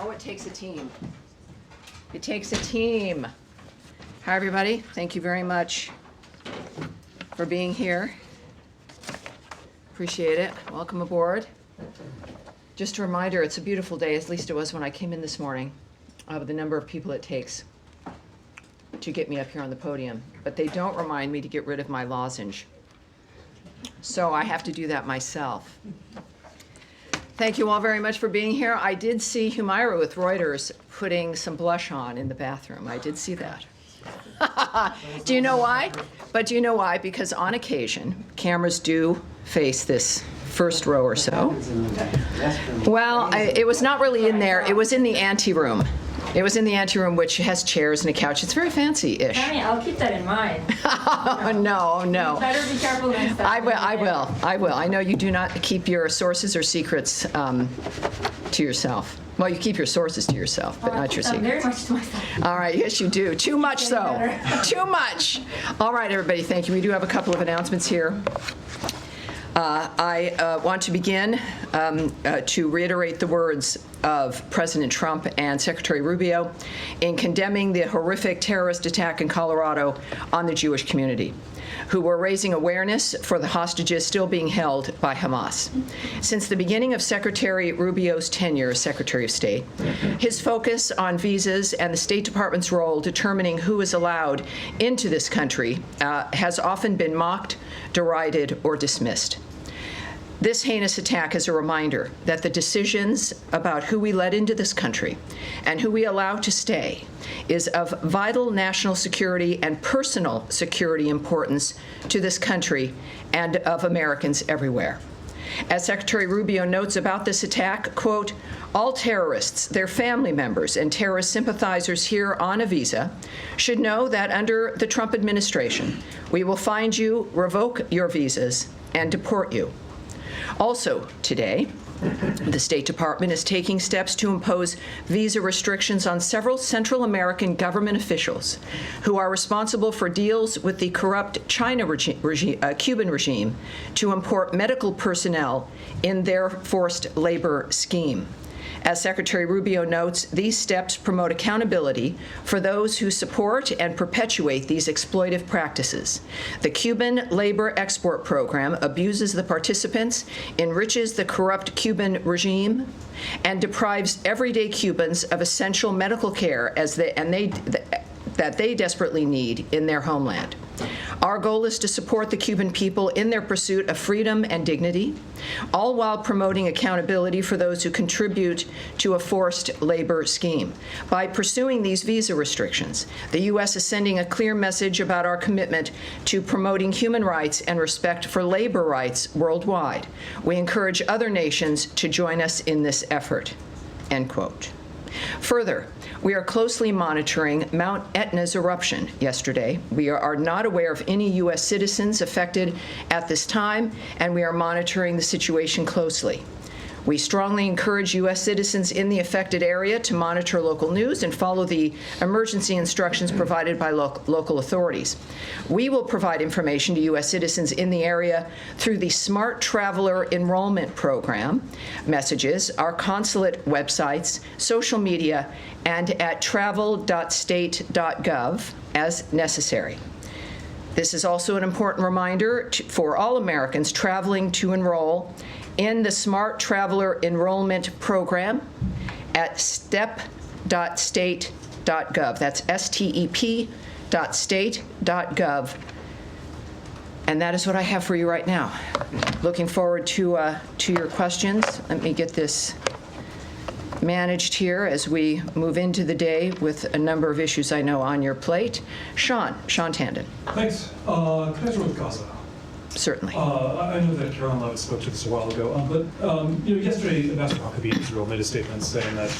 Oh, it takes a team. It takes a team. Hi, everybody. Thank you very much for being here. Appreciate it. Welcome aboard. Just a reminder, it's a beautiful day, at least it was when I came in this morning, with the number of people it takes to get me up here on the podium. But they don't remind me to get rid of my lozenge. So I have to do that myself. Thank you all very much for being here. I did see Humaira with Reuters putting some blush on in the bathroom. I did see that. Do you know why? But do you know why? Because on occasion, cameras do face this first row or so. Well, it was not really in there. It was in the anteroom. It was in the anteroom, which has chairs and a couch. It's very fancy-ish. Tammy, I'll keep that in mind. No. You better be careful next time. I will. I know you do not keep your sources or secrets to yourself. Well, you keep your sources to yourself, but not your secrets. Very much to myself. All right, yes, you do. Too much, though. Too much. All right, everybody, thank you. We do have a couple of announcements here. I want to begin to reiterate the words of President Trump and Secretary Rubio in condemning the horrific terrorist attack in Colorado on the Jewish community, who were raising awareness for the hostages still being held by Hamas. Since the beginning of Secretary Rubio's tenure as Secretary of State, his focus on visas and the State Department's role determining who is allowed into this country has often been mocked, derided, or dismissed. This heinous attack is a reminder that the decisions about who we let into this country and who we allow to stay is of vital national security and personal security importance to this country and of Americans everywhere. As Secretary Rubio notes about this attack, quote, all terrorists, their family members, and terrorist sympathizers here on a visa should know that under the Trump administration, we will find you, revoke your visas, and deport you. Also today, the State Department is taking steps to impose visa restrictions on several Central American government officials who are responsible for deals with the corrupt Cuban regime to import medical personnel in their forced labor scheme. As Secretary Rubio notes, these steps promote accountability for those who support and perpetuate these exploitive practices. The Cuban labor export program abuses the participants, enriches the corrupt Cuban regime, and deprives everyday Cubans of essential medical care that they desperately need in their homeland. Our goal is to support the Cuban people in their pursuit of freedom and dignity, all while promoting accountability for those who contribute to a forced labor scheme. By pursuing these visa restrictions, the U.S. is sending a clear message about our commitment to promoting human rights and respect for labor rights worldwide. We encourage other nations to join us in this effort, end quote. Further, we are closely monitoring Mount Etna's eruption yesterday. We are not aware of any U.S. citizens affected at this time, and we are monitoring the situation closely. We strongly encourage U.S. citizens in the affected area to monitor local news and follow the emergency instructions provided by local authorities. We will provide information to U.S. citizens in the area through the Smart Traveler Enrollment Program messages, our consulate websites, social media, and at travel.state.gov as necessary. This is also an important reminder for all Americans traveling to enroll in the Smart Traveler Enrollment Program at step.state.gov. That's step.state.gov. And that is what I have for you right now. Looking forward to your questions. Let me get this managed here as we move into the day with a number of issues I know on your plate. Sean Tandon. Thanks. Can I start with Gaza? Certainly. I know that Caroline Levitt spoke to this a while ago, but yesterday Ambassador Huckabee in Israel made a statement saying that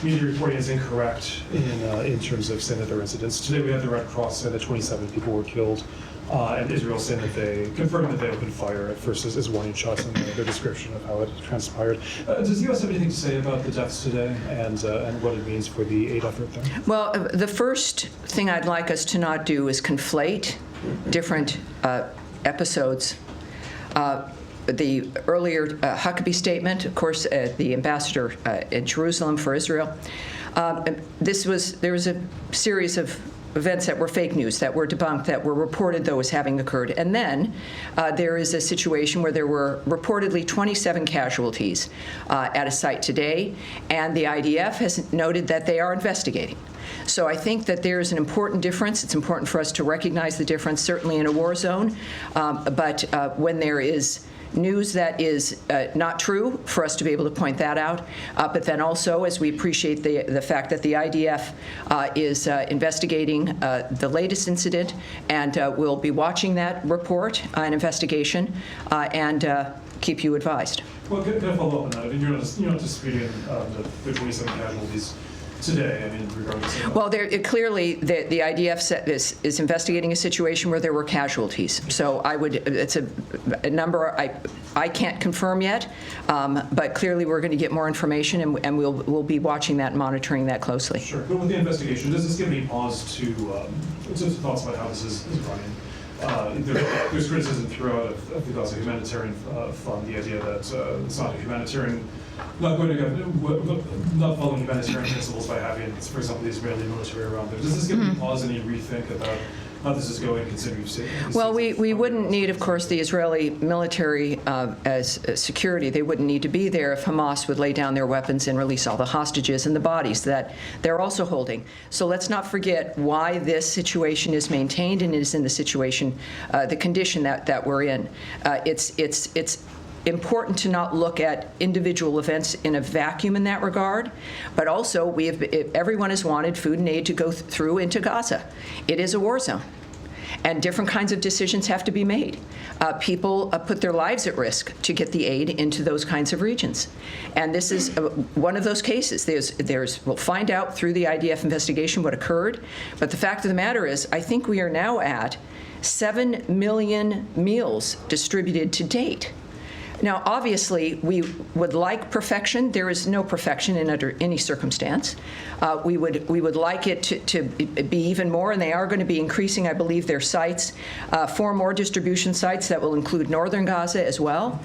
media reporting is incorrect in terms of saying that there were incidents. Today we have the Red Cross saying that 27 people were killed, and Israel saying that they confirmed that they opened fire at first as warning shots in their description of how it transpired. Does the U.S. have anything to say about the deaths today and what it means for the aid effort there? Well, the first thing I'd like us to not do is conflate different episodes. the earlier Huckabee statement, of course, the ambassador in Jerusalem for Israel. There was a series of events that were fake news, that were debunked, that were reported, though, as having occurred. And then there is a situation where there were reportedly 27 casualties at a site today, and the IDF has noted that they are investigating. So I think that there is an important difference. It's important for us to recognize the difference, certainly in a war zone, but when there is news that is not true, for us to be able to point that out. But then also, as we appreciate the fact that the IDF is investigating the latest incident, and we'll be watching that report and investigation and keep you advised. Well, can I follow up on that? I mean, you're not disputing the 27 casualties today, I mean, regardless of... Well, clearly, the IDF is investigating a situation where there were casualties. So it's a number I can't confirm yet, but clearly we're going to get more information, and we'll be watching that and monitoring that closely. Sure, but with the investigation, does this give any pause to thoughts about how this is running? There's criticism throughout of the Gaza Humanitarian Fund, the idea that it's not a humanitarian, not following humanitarian principles by having, for example, the Israeli military around there. Does this give any pause, any rethink about how this is going, considering you've seen? Well, we wouldn't need, of course, the Israeli military as security. They wouldn't need to be there if Hamas would lay down their weapons and release all the hostages and the bodies that they're also holding. So let's not forget why this situation is maintained and is in the situation, the condition that we're in. It's important to not look at individual events in a vacuum in that regard, but also everyone has wanted food and aid to go through into Gaza. It is a war zone, and different kinds of decisions have to be made. People put their lives at risk to get the aid into those kinds of regions, and this is one of those cases. We'll find out through the IDF investigation what occurred, but the fact of the matter is, I think we are now at 7 million meals distributed to date. Now, obviously, we would like perfection. There is no perfection under any circumstance. We would like it to be even more, and they are going to be increasing, I believe, their sites, 4 more distribution sites that will include northern Gaza as well.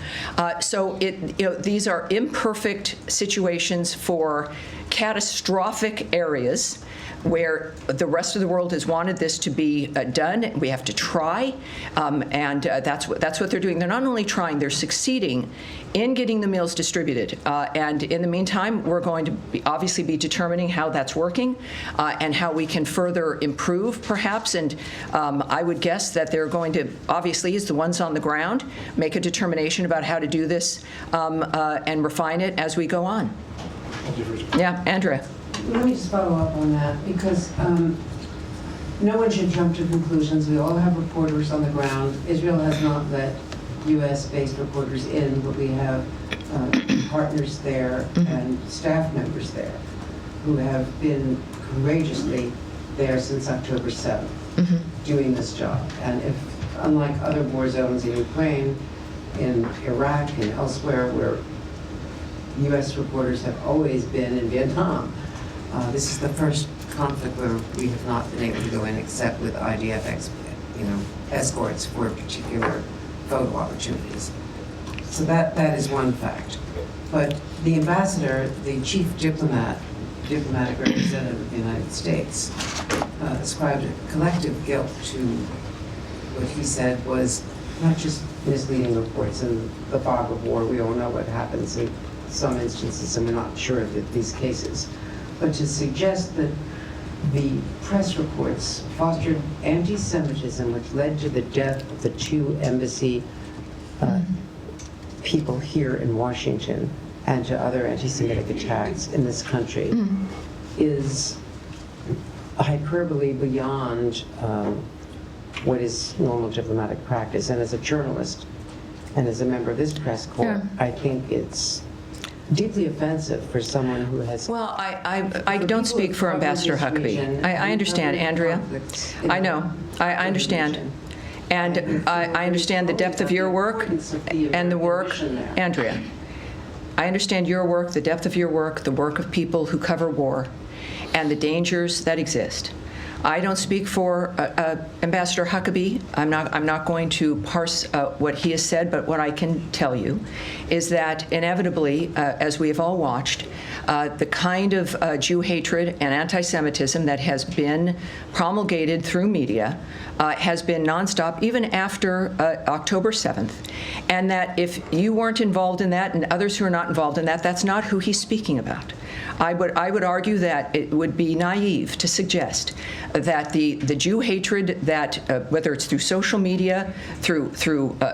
So these are imperfect situations for catastrophic areas where the rest of the world has wanted this to be done. We have to try, and that's what they're doing. They're not only trying, they're succeeding in getting the meals distributed. And in the meantime, we're going to obviously be determining how that's working and how we can further improve, perhaps. And I would guess that they're going to, obviously, as the ones on the ground, make a determination about how to do this and refine it as we go on. Yeah, Andrea. Let me just follow up on that, because no one should jump to conclusions. We all have reporters on the ground. Israel has not let U.S.-based reporters in, but we have partners there and staff members there who have been courageously there since October 7th, doing this job. And if, unlike other war zones in Ukraine, in Iraq, and elsewhere where U.S. reporters have always been, in Vietnam, this is the first conflict where we have not been able to go in except with IDF escorts for particular photo opportunities. So that is one fact. But the ambassador, the chief diplomatic representative of the United States, ascribed a collective guilt to what he said was not just misleading reports in the fog of war. We all know what happens in some instances, and we're not sure that these cases, but to suggest that the press reports fostered anti-Semitism, which led to the death of the 2 embassy people here in Washington and to other anti-Semitic attacks in this country, is hyperbole beyond what is normal diplomatic practice. And as a journalist and as a member of this press corps, I think it's deeply offensive for someone who has... Well, I don't speak for Ambassador Huckabee. I understand, Andrea. I know. I understand. And I understand the depth of your work and the work, Andrea. I understand your work, the depth of your work, the work of people who cover war, and the dangers that exist. I don't speak for Ambassador Huckabee. I'm not going to parse what he has said, but what I can tell you is that inevitably, as we have all watched, the kind of Jew hatred and anti-Semitism that has been promulgated through media has been nonstop, even after October 7th, and that if you weren't involved in that and others who are not involved in that, that's not who he's speaking about. I would argue that it would be naive to suggest that the Jew hatred that, whether it's through social media, through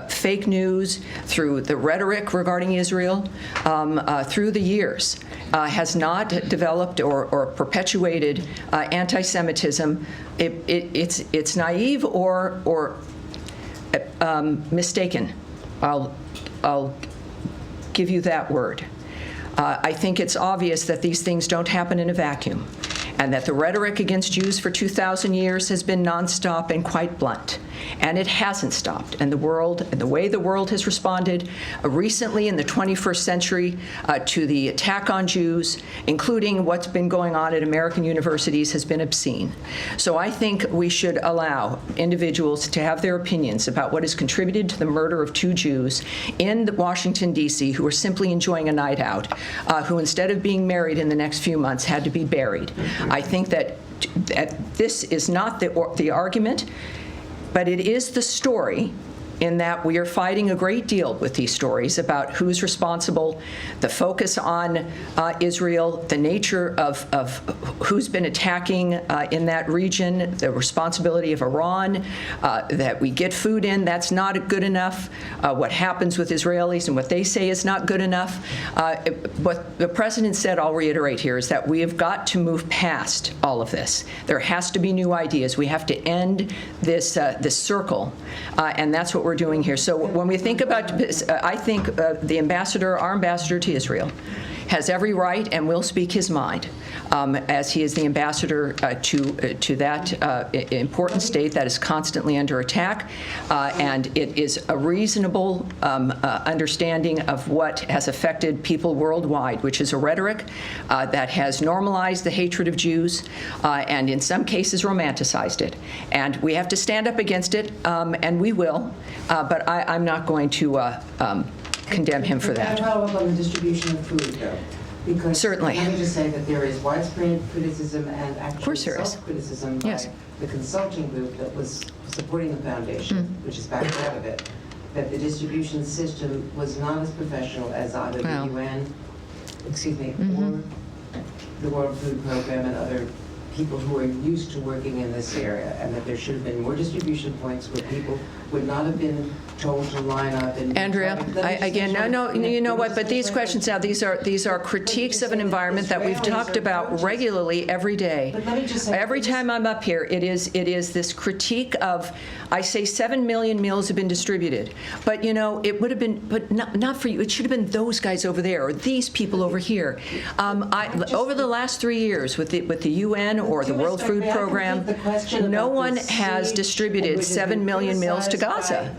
fake news, through the rhetoric regarding Israel, through the years, has not developed or perpetuated anti-Semitism. It's naive or mistaken. I'll give you that word. I think it's obvious that these things don't happen in a vacuum, and that the rhetoric against Jews for 2,000 years has been nonstop and quite blunt. And it hasn't stopped. And the way the world has responded recently in the 21st century to the attack on Jews, including what's been going on at American universities, has been obscene. So I think we should allow individuals to have their opinions about what has contributed to the murder of 2 Jews in Washington, D.C., who are simply enjoying a night out, who instead of being married in the next few months had to be buried. I think that this is not the argument, but it is the story, in that we are fighting a great deal with these stories about who's responsible, the focus on Israel, the nature of who's been attacking in that region, the responsibility of Iran, that we get food in, that's not good enough. What happens with Israelis and what they say is not good enough. What the president said, I'll reiterate here, is that we have got to move past all of this. There has to be new ideas. We have to end this circle, and that's what we're doing here. So when we think about, I think our ambassador to Israel, has every right and will speak his mind, as he is the ambassador to that important state that is constantly under attack, and it is a reasonable understanding of what has affected people worldwide, which is a rhetoric that has normalized the hatred of Jews, and in some cases romanticized it. And we have to stand up against it, and we will, but I'm not going to condemn him for that. Can I follow up on the distribution of food, though? Because Certainly. let me just say that there is widespread criticism and actually there is. self-criticism by Yes. the consulting group that was supporting the foundation, which is backed out of it, that the distribution system was not as professional as either Well. the UN, or the World Food Program and other people who are used to working in this area, and that there should have been more distribution points where people would not have been told to line up and... Andrea, you know what, but these questions now, these are critiques of an environment that we've talked about regularly every day. But let me just say, Every time I'm up here, it is this critique of, I say 7 million meals have been distributed, but you know, it would have been, but not for you, it should have been those guys over there, or these people over here. Over the last 3 years with the UN or the World Food Program, no one has distributed 7 million meals to Gaza.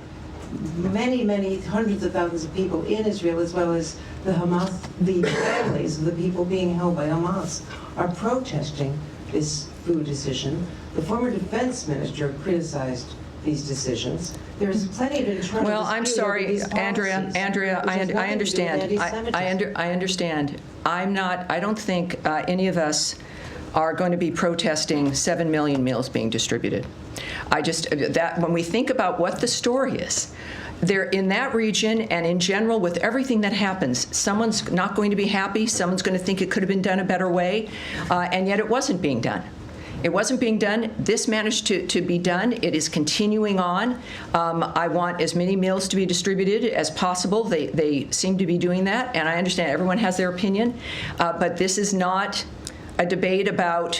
Many hundreds of thousands of people in Israel, as well as the families of the people being held by Hamas, are protesting this food decision. The former defense minister criticized these decisions. There is plenty of internal Well, I'm dispute over sorry, these policies, Andrea, which has I nothing to do with understand. anti-Semitism. I understand. I don't think any of us are going to be protesting 7 million meals being distributed. When we think about what the story is, there in that region and in general with everything that happens, someone's not going to be happy, someone's going to think it could have been done a better way, and yet it wasn't being done. It wasn't being done. This managed to be done. It is continuing on. I want as many meals to be distributed as possible. They seem to be doing that, and I understand everyone has their opinion, but this is not a debate about,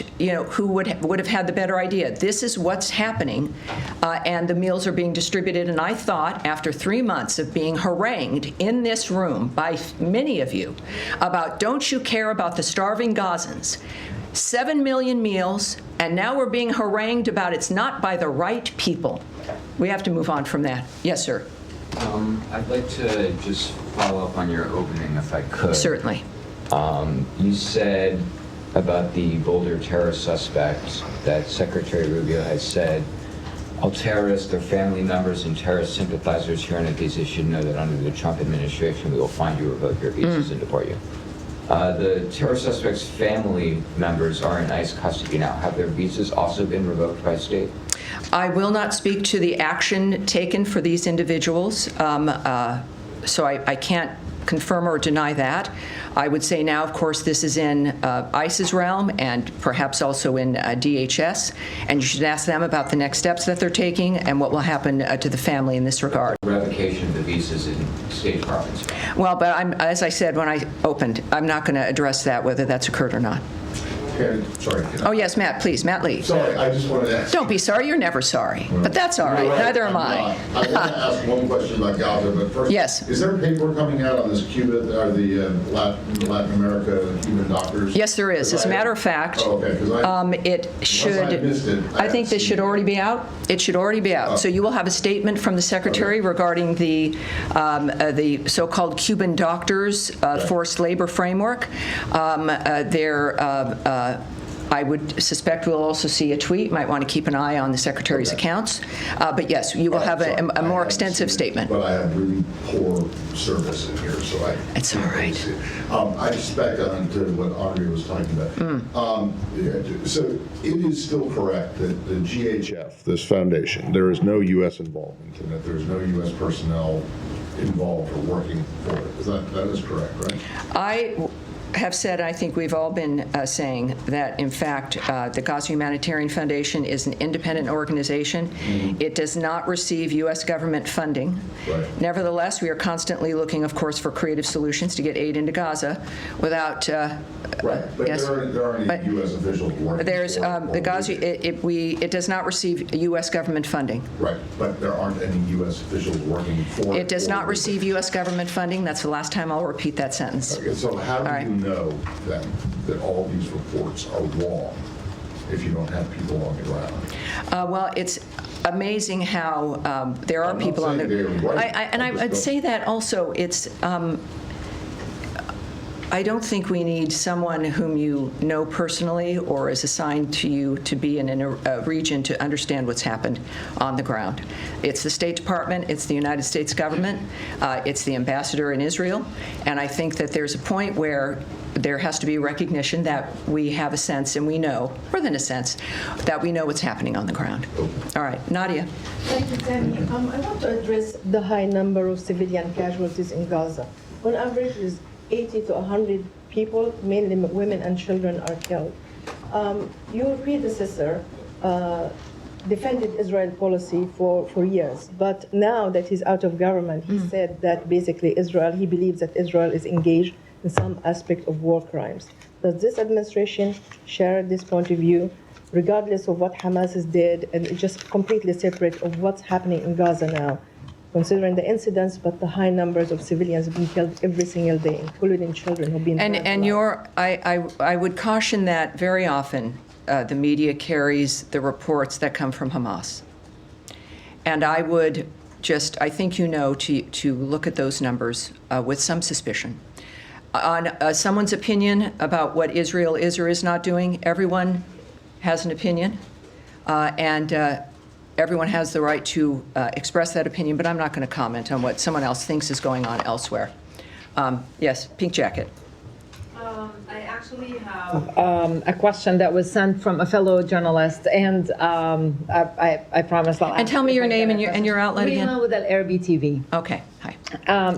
who would have had the better idea. This is what's happening, and the meals are being distributed. And I thought, after 3 months of being harangued in this room by many of you about, don't you care about the starving Gazans? 7 million meals, and now we're being harangued about it's not by the right people. We have to move on from that. Yes, sir. I'd like to just follow up on your opening, if I could. Certainly. You said about the Boulder terrorist suspects that Secretary Rubio has said, all terrorists, their family members, and terrorist sympathizers here in Ibiza should know that under the Trump administration, we will find you, revoke your visas, and deport you. The terrorist suspects' family members are in ICE custody now. Have their visas also been revoked by state? I will not speak to the action taken for these individuals, so I can't confirm or deny that. I would say now, of course, this is in ICE's realm and perhaps also in DHS, and you should ask them about the next steps that they're taking and what will happen to the family in this regard. Revocation of the visas in State Departments. Well, but as I said when I opened, I'm not going to address that, whether that's occurred or not. Karen, sorry. Oh, yes, Matt, please, Matt Lee. Sorry, I just wanted to ask. Don't be sorry, you're never sorry. But that's all right, You're neither I'm am I. not. I want to ask one question about Gaza, but first. Yes. Is there paper coming out on this Cuba, or the Latin America Cuban doctors? Yes, there is. As a matter of fact, Oh, okay, 'cause it should, I missed it, I I think this haven't should seen it. already be out. It should already be out. So you will have a statement from the Secretary regarding the so-called Cuban doctors forced labor framework. I would suspect we'll also see a tweet. Might want to keep an eye on the Secretary's accounts. But yes, you will have a more extensive statement. But I have really poor service in here, so I. It's all right. can't really see it. I just back on to what Andrea was talking about. So it is still correct that the GHF, this foundation, there is no U.S. involvement in it. There's no U.S. personnel involved or working for it. That is correct, right? I have said, I think we've all been saying that, in fact, the Gaza Humanitarian Foundation is an independent organization. It does not receive U.S. government funding. Right. Nevertheless, we are constantly looking, of course, for creative solutions to get aid into Gaza without. Right, but yes. there aren't But any U.S. officials working There's for it, the or Gaza. would It does not receive U.S. government funding. Right, but there aren't any U.S. officials working for it. It does or not with receive it. U.S. government funding. That's the last time I'll repeat that sentence. Okay, so how All do right. you know then that all these reports are wrong if you don't have people on the ground? Well, it's amazing how there are I'm not people on saying the. they're right. And I just I'd don't- say that also. It's. I don't think we need someone whom you know personally or is assigned to you to be in a region to understand what's happened on the ground. It's the State Department, it's the United States government, it's the ambassador in Israel, and I think that there's a point where there has to be recognition that we have a sense, and we know, more than a sense, that we know what's happening on the ground. All right, Nadia. Thank you, Tammy. I want to address the high number of civilian casualties in Gaza. On average, is 80 to 100 people, mainly women and children, are killed. Your predecessor defended Israel policy for years, but now that he's out of government, he said that basically he believes that Israel is engaged in some aspect of war crimes. Does this administration share this point of view, regardless of what Hamas has did, and it's just completely separate of what's happening in Gaza now, considering the incidents, but the high numbers of civilians being killed every single day, including children who've been And I would caution that very often the media carries the reports that come from Hamas. And I would I think you know, to look at those numbers with some suspicion. On someone's opinion about what Israel is or is not doing, everyone has an opinion, and everyone has the right to express that opinion, but I'm not going to comment on what someone else thinks is going on elsewhere. Yes, pink jacket. I actually have a question that was sent from a fellow journalist, and I promise I'll. And tell me your name and your outlet again. Rima with Al Arabi TV. Okay, hi.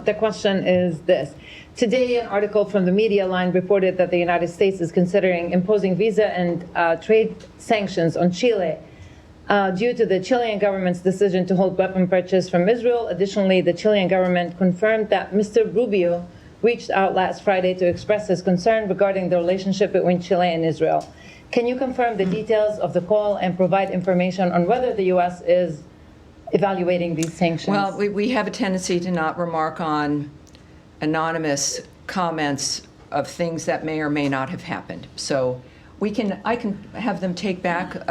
The question is this. Today, an article from the media line reported that the United States is considering imposing visa and trade sanctions on Chile due to the Chilean government's decision to hold weapon purchase from Israel. Additionally, the Chilean government confirmed that Mr. Rubio reached out last Friday to express his concern regarding the relationship between Chile and Israel. Can you confirm the details of the call and provide information on whether the U.S. is evaluating these sanctions? Well, we have a tendency to not remark on anonymous comments of things that may or may not have happened. So I can have them take back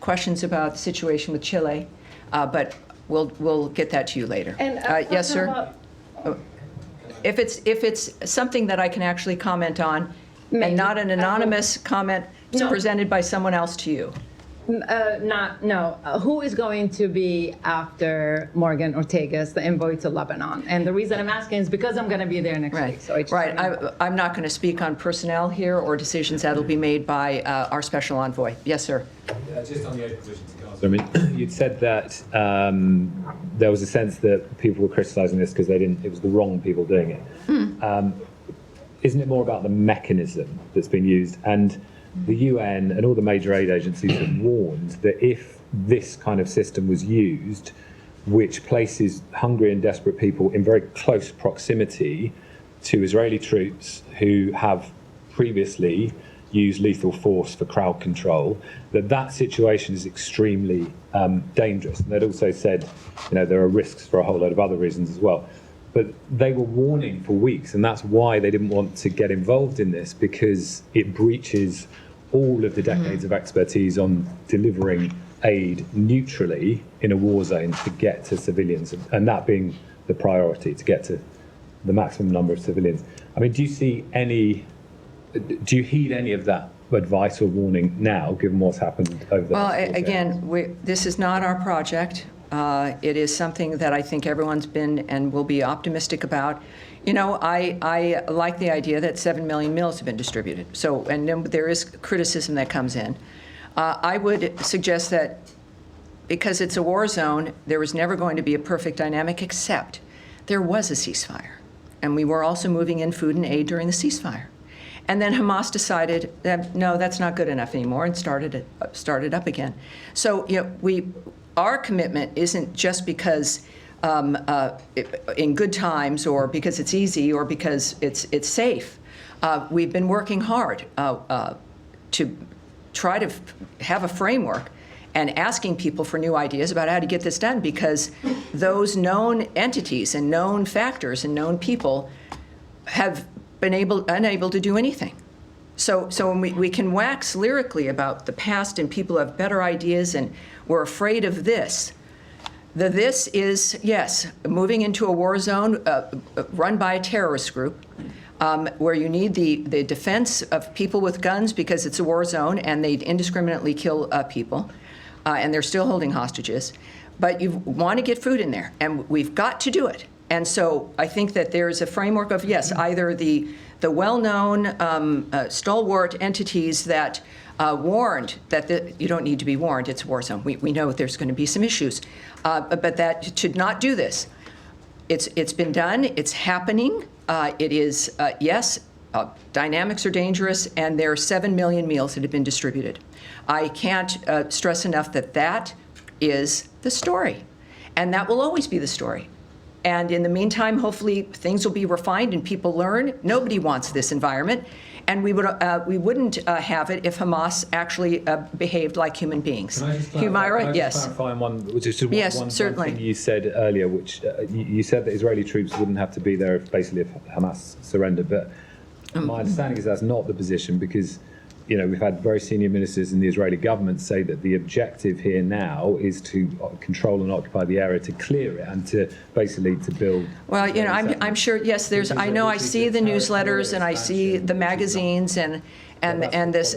questions about the situation with Chile, but we'll get that to you later. And yes, sir. If it's something that I can actually comment on, and not an anonymous comment No. presented by someone else to you. Who is going to be after Morgan Ortagus, the envoy to Lebanon? And the reason I'm asking is because I'm going to be there next week. So I just Right. wanna- I'm not going to speak on personnel here or decisions that will be made by our special envoy. Yes, sir. Just on the aid provision to Gaza. I mean, you'd said that there was a sense that people were criticising this because it was the wrong people doing it. Isn't it more about the mechanism that's been used? And the UN and all the major aid agencies have warned that if this kind of system was used, which places hungry and desperate people in very close proximity to Israeli troops who have previously used lethal force for crowd control, that situation is extremely dangerous. And they'd also said, there are risks for a whole load of other reasons as well. But they were warning for weeks, and that's why they didn't want to get involved in this, because it breaches all of the decades of expertise on delivering aid neutrally in a war zone to get to civilians, and that being the priority, to get to the maximum number of civilians. I mean, do you heed any of that advice or warning now, given what's happened over the last 4 days? Again, this is not our project. It is something that I think everyone's been and will be optimistic about. I like the idea that 7 million meals have been distributed. So, and then there is criticism that comes in. I would suggest that because it's a war zone, there was never going to be a perfect dynamic, except there was a ceasefire. And we were also moving in food and aid during the ceasefire. And then Hamas decided that, no, that's not good enough anymore, and started up again. So, our commitment isn't just because in good times or because it's easy or because it's safe. We've been working hard to try to have a framework and asking people for new ideas about how to get this done, because those known entities and known factors and known people have been unable to do anything. So when we can wax lyrically about the past and people have better ideas and we're afraid of this. This is, yes, moving into a war zone run by a terrorist group where you need the defense of people with guns because it's a war zone and they indiscriminately kill people and they're still holding hostages. But you want to get food in there, and we've got to do it. And so I think that there's a framework of, yes, either the well-known stalwart entities that warned that you don't need to be warned, it's a war zone. We know there's going to be some issues, but that should not do this. It's been done. It's happening. It is, yes, dynamics are dangerous, and there are 7 million meals that have been distributed. I can't stress enough that is the story, and that will always be the story. And in the meantime, hopefully things will be refined and people learn. Nobody wants this environment, and we wouldn't have it if Hamas actually behaved like human beings. Can I just clarify, yes. clarify on one, which is Yes, one certainly. thing you said earlier, which you said that Israeli troops wouldn't have to be there if Hamas surrendered. But my understanding is that's not the position, because we've had very senior ministers in the Israeli government say that the objective here now is to control and occupy the area, to clear it, and to basically to build. Well, I'm sure. Yes, I see the newsletters and I see the magazines and this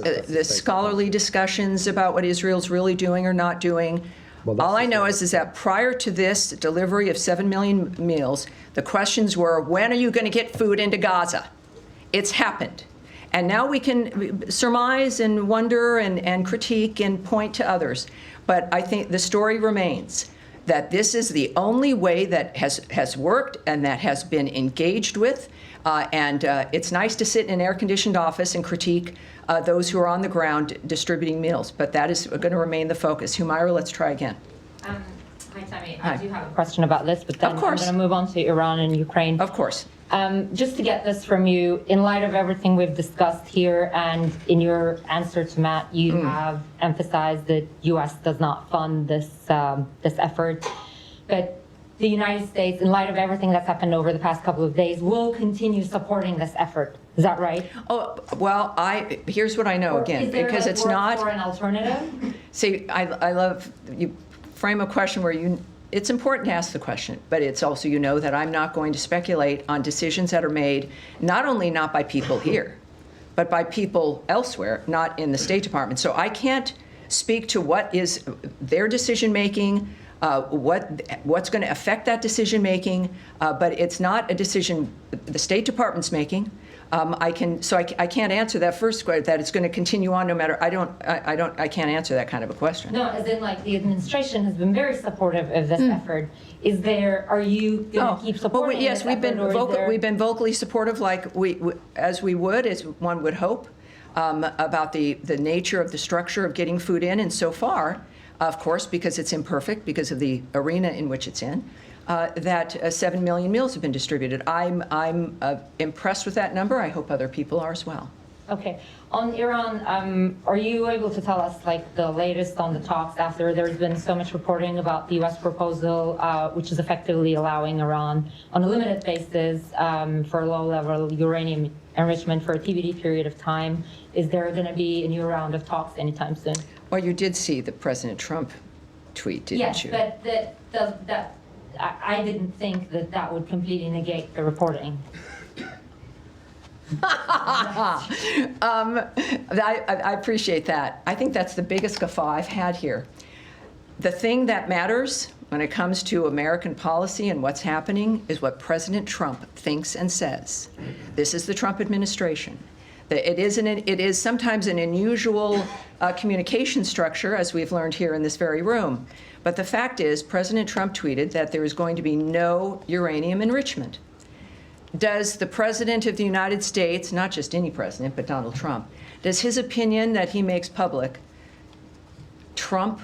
scholarly discussions about what Israel's really doing or not doing. All I know is that prior to this delivery of 7 million meals, the questions were, when are you going to get food into Gaza? It's happened. And now we can surmise and wonder and critique and point to others. But I think the story remains that this is the only way that has worked and that has been engaged with. And it's nice to sit in an air-conditioned office and critique those who are on the ground distributing meals. But that is going to remain the focus. Humaira, let's try again. Hi, Tammy. Hi. I do have a question about this, but then Of I'm course. going to move on to Iran and Ukraine. Of course. Just to get this from you, in light of everything we've discussed here, and in your answer to Matt, you have emphasized that U.S. does not fund this effort, but the United States, in light of everything that's happened over the past couple of days, will continue supporting this effort. Is that right? Oh, well, here's what I know, Or again, is there, because like, it's work not. for an alternative? See, I love you frame a question where it's important to ask the question, but it's also, that I'm not going to speculate on decisions that are made not only not by people here, but by people elsewhere, not in the State Department. So I can't speak to what is their decision-making, what's going to affect that decision-making, but it's not a decision the State Department's making. I can't answer that first question, that it's going to continue on no matter, I can't answer that kind of a question. No, as in like the administration has been very supportive of this effort. Are you going to keep supporting yes, this effort, we've been vocally supportive, like as one would hope, about the nature of the structure of getting food in, and so far, of course, because it's imperfect, because of the arena in which it's in, that 7 million meals have been distributed. I'm impressed with that number. I hope other people are as well. Okay. On Iran, are you able to tell us like the latest on the talks after there's been so much reporting about the U.S. proposal, which is effectively allowing Iran on a limited basis for low-level uranium enrichment for a TBD period of time? Is there going to be a new round of talks anytime soon? Well, you did see the President Trump tweet, didn't you? Yes, but I didn't think that would completely negate the reporting. I appreciate that. I think that's the biggest guffaw I've had here. The thing that matters when it comes to American policy and what's happening is what President Trump thinks and says. This is the Trump administration. It is sometimes an unusual communication structure, as we've learned here in this very room. But the fact is, President Trump tweeted that there is going to be no uranium enrichment. Does the President of the United States, not just any president, but Donald Trump, does his opinion that he makes public trump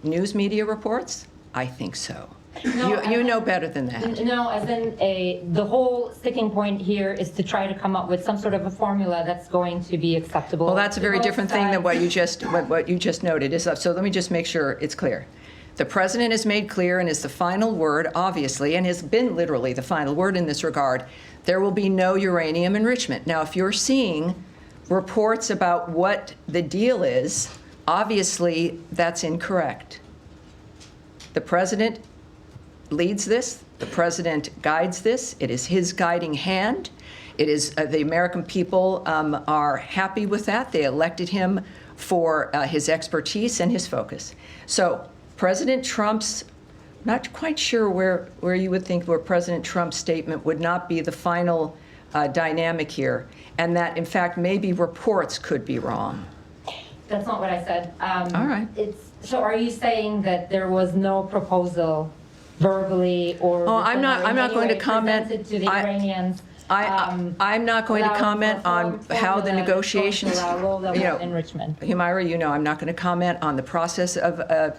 news media reports? I think so. No, you know better than that. No, as in the whole sticking point here is to try to come up with some sort of a formula that's going to be acceptable. Well, that's a very to both different thing than sides. what you just noted. So let me just make sure it's clear. The President has made clear and is the final word, obviously, and has been literally the final word in this regard, there will be no uranium enrichment. Now, if you're seeing reports about what the deal is, obviously that's incorrect. The President leads this. The President guides this. It is his guiding hand. It is the American people are happy with that. They elected him for his expertise and his focus. So President Trump's, not quite sure where you would think where President Trump's statement would not be the final dynamic here, and that, in fact, maybe reports could be wrong. That's not what I said. All right. So are you saying that there was no proposal verbally or I'm not going to comment. presented to the Iranians? I'm not going to comment on how the negotiations, enrichment. Humaira, I'm not going to comment on the process of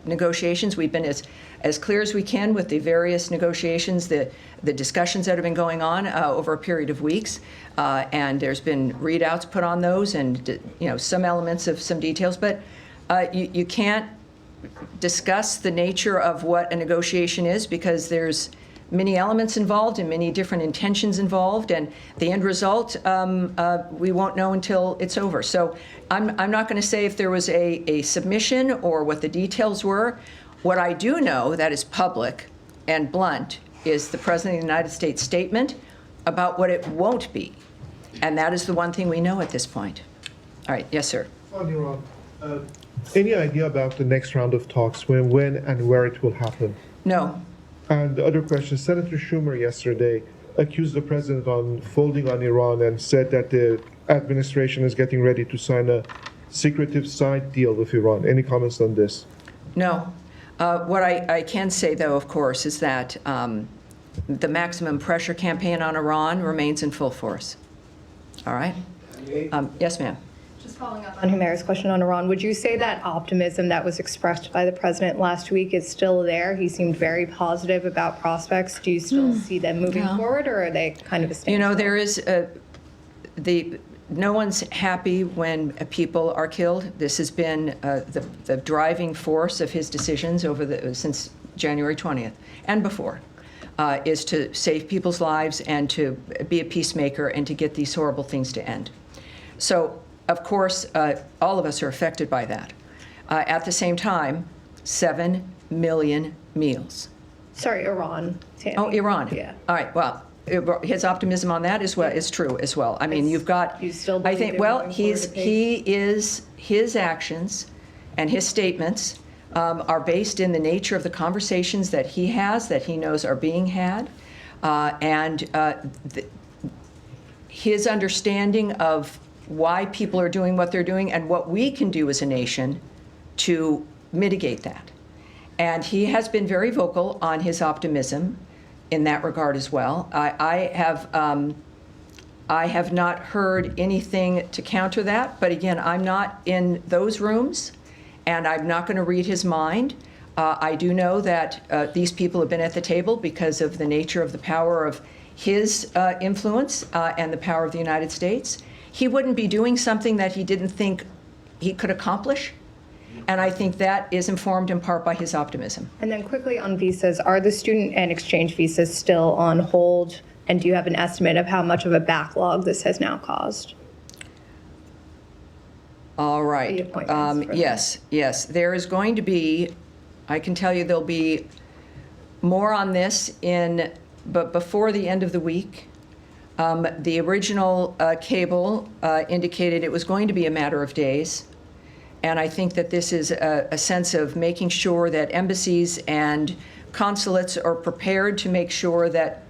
negotiations. We've been as clear as we can with the various negotiations, the discussions that have been going on over a period of weeks, and there's been readouts put on those, and some elements of some details, but you can't discuss the nature of what a negotiation is because there's many elements involved and many different intentions involved, and the end result we won't know until it's over. So I'm not going to say if there was a submission or what the details were. What I do know that is public and blunt is the President of the United States statement about what it won't be, and that is the one thing we know at this point. All right, yes, sir. On Iran, any idea about the next round of talks, when and where it will happen? No. And the other question, Senator Schumer yesterday accused the president on folding on Iran and said that the administration is getting ready to sign a secretive side deal with Iran. Any comments on this? No. What I can say, though, of course, is that the maximum pressure campaign on Iran remains in full force. All right? Yes, ma'am. Just following up on Humaira's question on Iran, would you say that optimism that was expressed by the president last week is still there? He seemed very positive about prospects. Do you still see them moving forward, or are they kind of a standstill? There is no one's happy when people are killed. This has been the driving force of his decisions since January 20th and before, is to save people's lives and to be a peacemaker and to get these horrible things to end. So, of course, all of us are affected by that. At the same time, 7 million meals. Sorry, Iran. Tammy. Oh, Iran. Yeah. All right, well, his optimism on that is true as well. I mean, you've got. You still I believe think. they're Well, moving forward at pace? his actions and his statements are based in the nature of the conversations that he has, that he knows are being had, and his understanding of why people are doing what they're doing and what we can do as a nation to mitigate that. And he has been very vocal on his optimism in that regard as well. I have not heard anything to counter that, but again, I'm not in those rooms, and I'm not going to read his mind. I do know that these people have been at the table because of the nature of the power of his influence and the power of the United States. He wouldn't be doing something that he didn't think he could accomplish. And I think that is informed in part by his optimism. And then quickly on visas, are the student and exchange visas still on hold? And do you have an estimate of how much of a backlog this has now caused? All The right. appointments for Yes. There is going to be, I can tell you there'll be more on this but before the end of the week. The original cable indicated it was going to be a matter of days. And I think that this is a sense of making sure that embassies and consulates are prepared to make sure that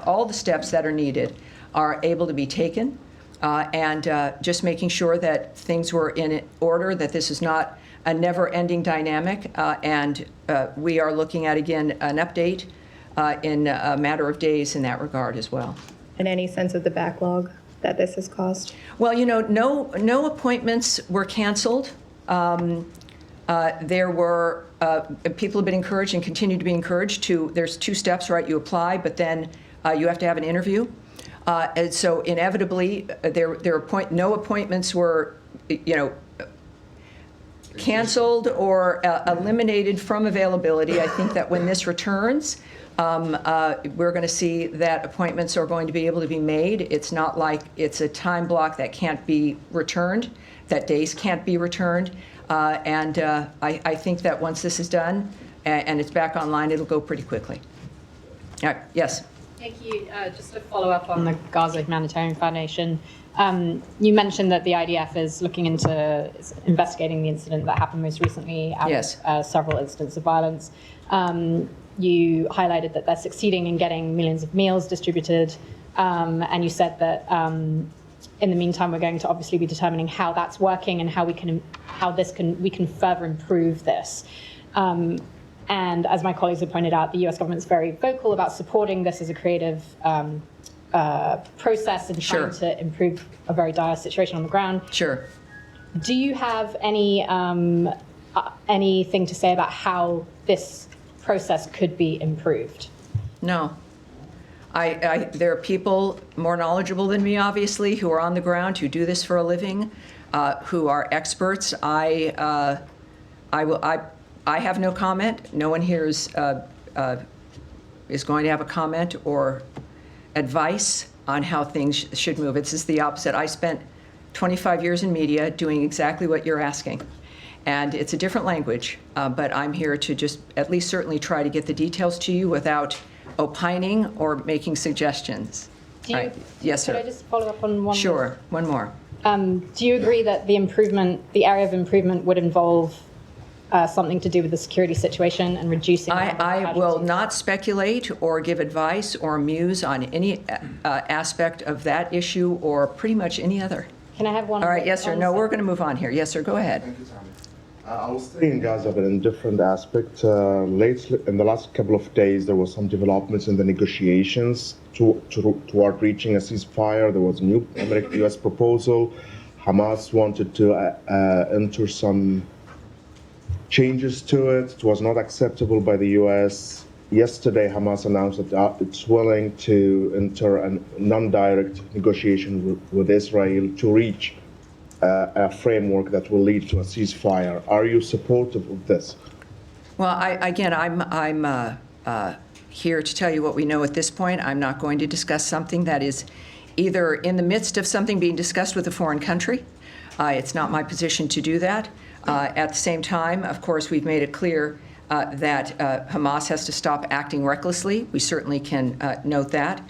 all the steps that are needed are able to be taken, and just making sure that things were in order, that this is not a never-ending dynamic, and we are looking at, again, an update in a matter of days in that regard as well. And any sense of the backlog that this has caused? Well, no appointments were canceled. There were, people have been encouraged and continue to be encouraged there's 2 steps, right? You apply, but then you have to have an interview. And so inevitably, no appointments were, canceled or eliminated from availability. I think that when this returns, we're going to see that appointments are going to be able to be made. It's not like it's a time block that can't be returned, that days can't be returned. And I think that once this is done and it's back online, it'll go pretty quickly. All right, yes. Thank you. Just to follow up on the Gaza Humanitarian Foundation, you mentioned that the IDF is looking into investigating the incident that happened most recently out of several incidents of violence. You highlighted that they're succeeding in getting millions of meals distributed, and you said that in the meantime, we're going to obviously be determining how that's working and how we can further improve this. And as my colleagues have pointed out, the U.S. government is very vocal about supporting this as a creative process and trying to improve a very dire situation on the ground. Sure. Do you have anything to say about how this process could be improved? No. There are people more knowledgeable than me, obviously, who are on the ground, who do this for a living, who are experts. I have no comment. No one here is going to have a comment or advice on how things should move. It's just the opposite. I spent 25 years in media doing exactly what you're asking. And it's a different language, but I'm here to just at least certainly try to get the details to you without opining or making suggestions. Yes, sir. Could I just follow up on one? Sure, one more. Do you agree that the area of improvement would involve something to do with the security situation and reducing? I will not speculate or give advice or muse on any aspect of that issue or pretty much any other. Can I have one? All right, yes, sir. No, we're going to move on here. Yes, sir, go ahead. Thank you, Tommy. I will stay in Gaza, but in a different aspect. Lately, in the last couple of days, there was some developments in the negotiations toward reaching a ceasefire. There was a new U.S. proposal. Hamas wanted to enter some changes to it. It was not acceptable by the U.S. Yesterday, Hamas announced that it's willing to enter a non-direct negotiation with Israel to reach a framework that will lead to a ceasefire. Are you supportive of this? Well, I'm here to tell you what we know at this point. I'm not going to discuss something that is either in the midst of something being discussed with a foreign country. It's not my position to do that. At the same time, of course, we've made it clear that Hamas has to stop acting recklessly. We certainly can note that.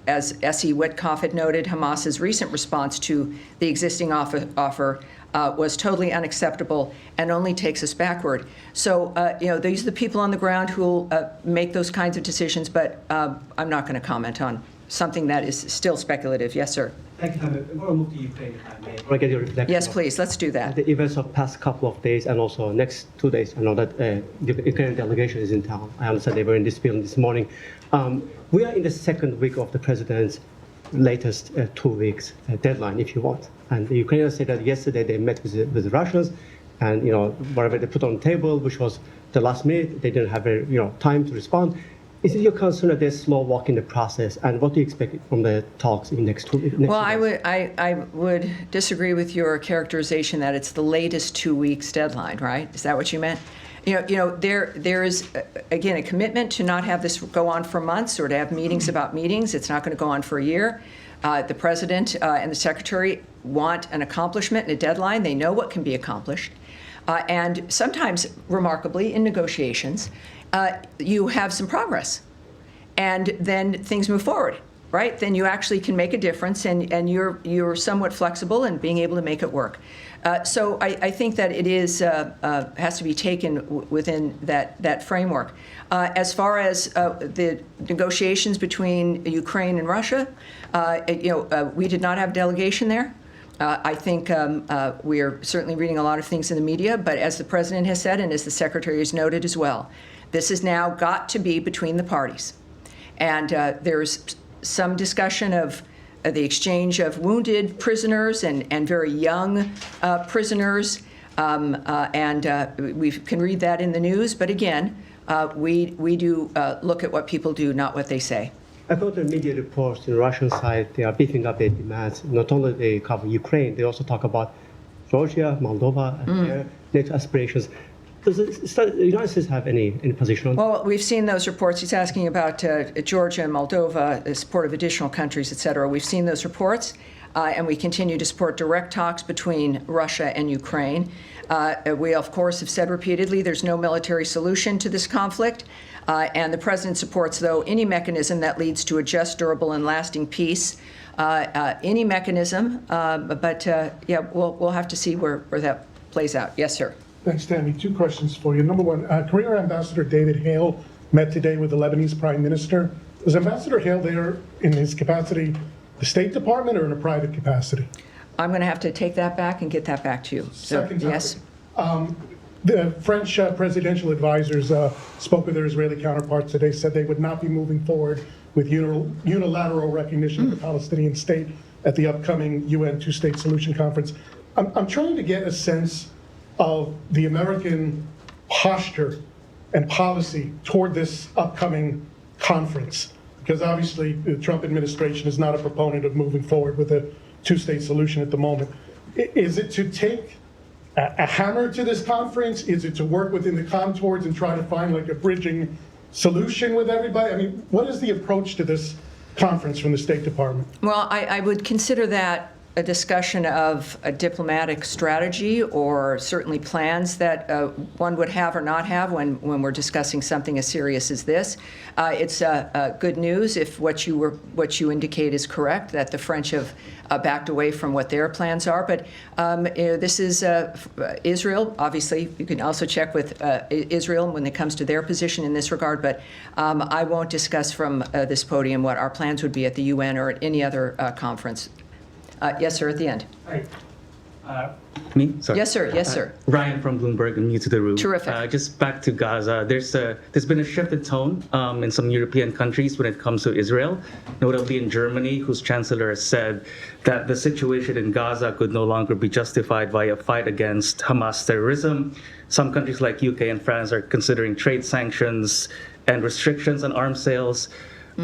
As S.E. Witkoff had noted, Hamas's recent response to the existing offer was totally unacceptable and only takes us backward. So, these are the people on the ground who will make those kinds of decisions, but I'm not going to comment on something that is still speculative. Yes, sir. Thank you, Hamid. I want to move to Ukraine, if I may. I want to get your reflection. Yes, please, let's do that. The events of past couple of days and also next 2 days. I know that the Ukrainian delegation is in town. I understand they were in this building this morning. We are in the second week of the president's latest 2 weeks deadline, if you want. And the Ukrainians said that yesterday they met with the Russians, and whatever they put on the table, which was the last minute, they didn't have time to respond. Is it your concern that they're slow walking the process, and what do you expect from the talks in the next 2 weeks? Well, I would disagree with your characterization that it's the latest 2 weeks deadline, right? Is that what you meant? There is, again, a commitment to not have this go on for months or to have meetings about meetings. It's not going to go on for a year. The president and the secretary want an accomplishment and a deadline. They know what can be accomplished. And sometimes, remarkably, in negotiations, you have some progress. And then things move forward, right? Then you actually can make a difference, and you're somewhat flexible in being able to make it work. So I think that it is has to be taken within that framework. As far as the negotiations between Ukraine and Russia, we did not have a delegation there. I think we are certainly reading a lot of things in the media, but as the president has said, and as the secretary has noted as well, this has now got to be between the parties. And there's some discussion of the exchange of wounded prisoners and very young prisoners, and we can read that in the news. But again, we do look at what people do, not what they say. I got the media reports on the Russian side. They are beefing up their demands. Not only they cover Ukraine, they also talk about Georgia, Moldova, and their NATO aspirations. Does the United States have any position on that? Well, we've seen those reports. He's asking about Georgia and Moldova, the support of additional countries, et cetera. We've seen those reports, and we continue to support direct talks between Russia and Ukraine. We, of course, have said repeatedly there's no military solution to this conflict, and the president supports, though, any mechanism that leads to a just, durable, and lasting peace. Any mechanism, but we'll have to see where that plays out. Yes, sir. Thanks, Tammy. 2 questions for you. Number one, Career Ambassador David Hale met today with the Lebanese Prime Minister. Was Ambassador Hale there in his capacity, the State Department, or in a private capacity? I'm going to have to take that back and get that back to you. Second topic. Yes. The French presidential advisors spoke with their Israeli counterparts today, said they would not be moving forward with unilateral recognition of the Palestinian state at the upcoming UN Two-State Solution Conference. I'm trying to get a sense of the American posture and policy toward this upcoming conference, because obviously the Trump administration is not a proponent of moving forward with a two-state solution at the moment. Is it to take a hammer to this conference? Is it to work within the contours and try to find like a bridging solution with everybody? I mean, what is the approach to this conference from the State Department? Well, I would consider that a discussion of a diplomatic strategy, or certainly plans that one would have or not have when we're discussing something as serious as this. It's good news if what you indicate is correct, that the French have backed away from what their plans are. But this is Israel. Obviously, you can also check with Israel when it comes to their position in this regard. But I won't discuss from this podium what our plans would be at the UN or at any other conference. Yes, sir, at the end. Me? Sorry. Yes, sir. Yes, sir. Ryan from Bloomberg, and new to the room. Terrific. Just back to Gaza. There's been a shift in tone in some European countries when it comes to Israel, notably in Germany, whose chancellor has said that the situation in Gaza could no longer be justified by a fight against Hamas terrorism. Some countries like UK and France are considering trade sanctions and restrictions on arms sales.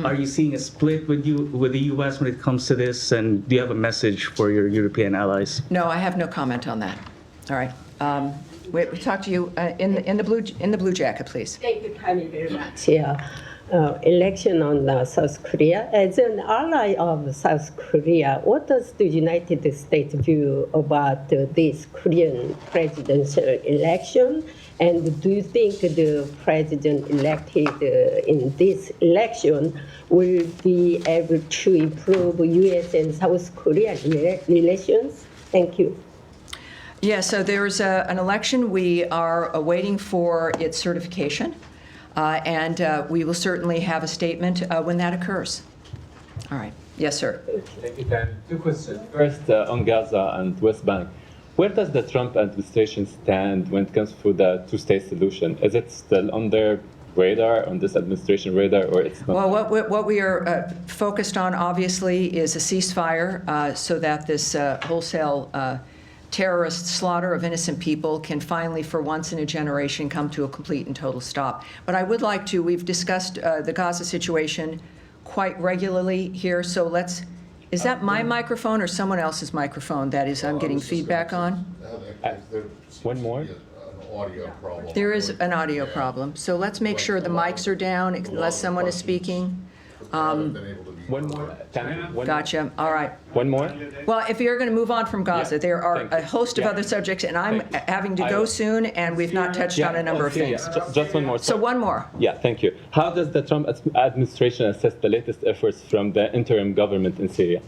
Are you seeing a split with the U.S. when it comes to this, and do you have a message for your European allies? No, I have no comment on that. All right. We talk to you in the blue jacket, please. Thank you kindly very much. Yeah. election on South Korea. As an ally of South Korea, what does the United States view about this Korean presidential election? And do you think the president elected in this election will be able to improve U.S. and South Korea relations? Thank you. Yeah, so there's an election. We are waiting for its certification, and we will certainly have a statement when that occurs. All right. Yes, sir. Thank you, Pam. Two questions. First, on Gaza and West Bank. Where does the Trump administration stand when it comes to the two-state solution? Is it still on their radar, on this administration radar, or it's not? Well, what we are focused on, obviously, is a ceasefire so that this wholesale terrorist slaughter of innocent people can finally, for once in a generation, come to a complete and total stop. But I would like to, we've discussed the Gaza situation quite regularly here, so let's, is that my microphone or someone else's microphone that is I'm getting feedback on? One more? There is an audio problem, so let's make sure the mics are down unless someone is speaking. One more? Gotcha. All right. One more? Well, if you're going to move on from Gaza, there are a host of other subjects, and I'm having to go soon, and we've not touched on a number of things. Just one more. So one more. Yeah, thank you. How does the Trump administration assess the latest efforts from the interim government in Syria?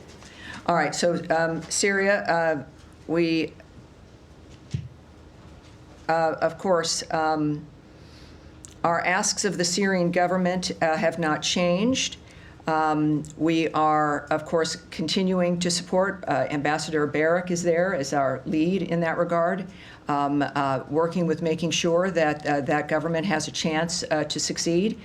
All right. So Syria, we, of course, our asks of the Syrian government have not changed. We are, of course, continuing to support. Ambassador Barak is there as our lead in that regard, working with making sure that that government has a chance to succeed.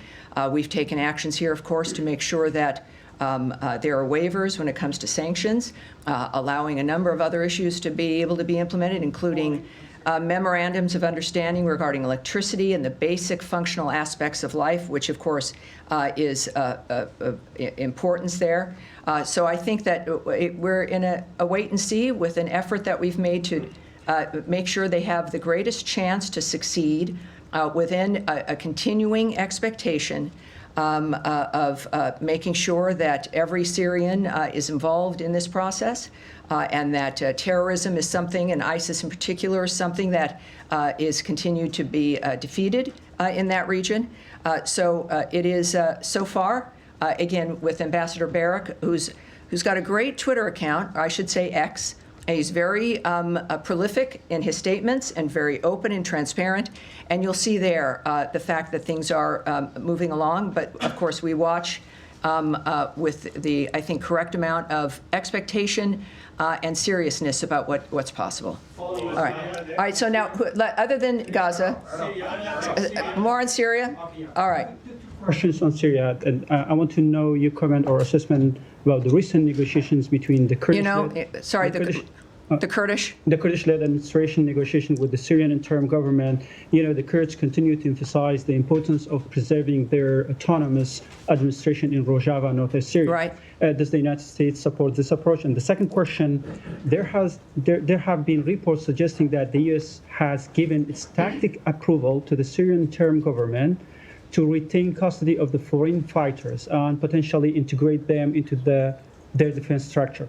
We've taken actions here, of course, to make sure that there are waivers when it comes to sanctions, allowing a number of other issues to be able to be implemented, including memorandums of understanding regarding electricity and the basic functional aspects of life, which of course is importance there. So I think that we're in a wait and see with an effort that we've made to make sure they have the greatest chance to succeed within a continuing expectation of making sure that every Syrian is involved in this process, and that terrorism is something, and ISIS in particular, is something that is continued to be defeated in that region. So it is so far, again, with Ambassador Barak, who's got a great Twitter account, or I should say X. He's very prolific in his statements and very open and transparent. And you'll see there the fact that things are moving along. But of course, we watch with the, I think, correct amount of expectation and seriousness about what's possible. All right. So now, other than Gaza, more on Syria? All right. Questions on Syria, and I want to know your comment or assessment about the recent negotiations between the Kurdish. The Kurdish? The Kurdish-led administration negotiation with the Syrian interim government. The Kurds continue to emphasize the importance of preserving their autonomous administration in Rojava, northern Syria. Right. Does the United States support this approach? And the second question, there have been reports suggesting that the U.S. has given its tacit approval to the Syrian interim government to retain custody of the foreign fighters and potentially integrate them into their defense structure.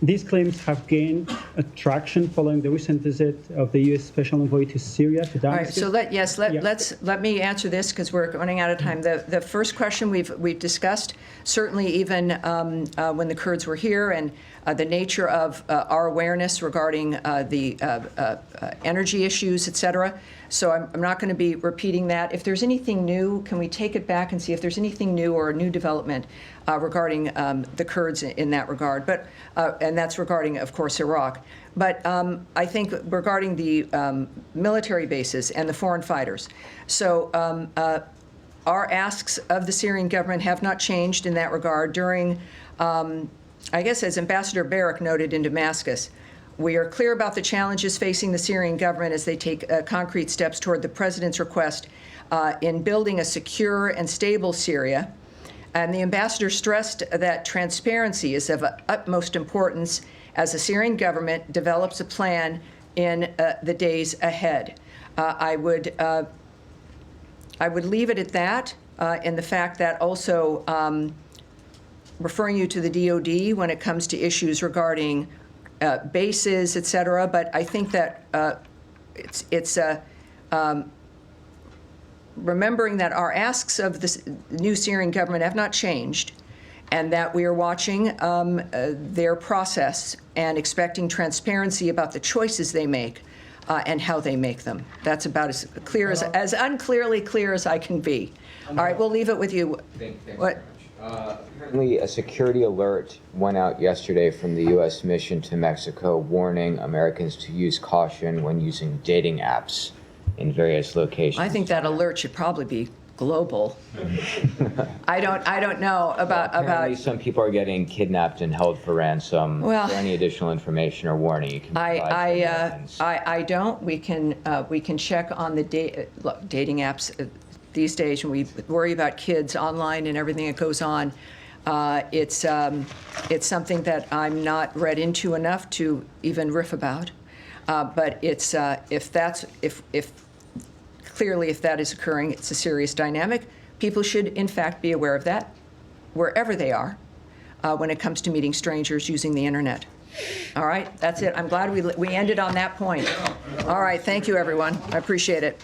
These claims have gained traction following the recent visit of the U.S. Special Envoy to Syria, to Damascus. All right, so let me answer this because we're running out of time. The first question we've discussed, certainly even when the Kurds were here, and the nature of our awareness regarding the energy issues, et cetera. So I'm not going to be repeating that. If there's anything new, can we take it back and see if there's anything new or a new development regarding the Kurds in that regard? But and that's regarding, of course, Iraq. But I think regarding the military bases and the foreign fighters. So our asks of the Syrian government have not changed in that regard. During, I guess, as Ambassador Barak noted in Damascus, we are clear about the challenges facing the Syrian government as they take concrete steps toward the president's request in building a secure and stable Syria. And the ambassador stressed that transparency is of utmost importance as the Syrian government develops a plan in the days ahead. I would leave it at that. in the fact that also referring you to the DOD when it comes to issues regarding bases, et cetera, but I think that it's remembering that our asks of the new Syrian government have not changed, and that we are watching their process and expecting transparency about the choices they make and how they make them. That's about as clear as unclearly clear as I can be. All right, we'll leave it with you. What? Apparently, a security alert went out yesterday from the U.S. mission to Mexico, warning Americans to use caution when using dating apps in various locations. I think that alert should probably be global. I don't know about. Some people are getting kidnapped and held for ransom. Well, is there any additional information or warning you can provide? I don't. We can check on the dating apps these days when we worry about kids online and everything that goes on. It's something that I'm not read into enough to even riff about. But it's clearly, if that is occurring, it's a serious dynamic. People should, in fact, be aware of that, wherever they are, when it comes to meeting strangers using the internet. All right, that's it. I'm glad we ended on that point. All right, thank you, everyone. I appreciate it.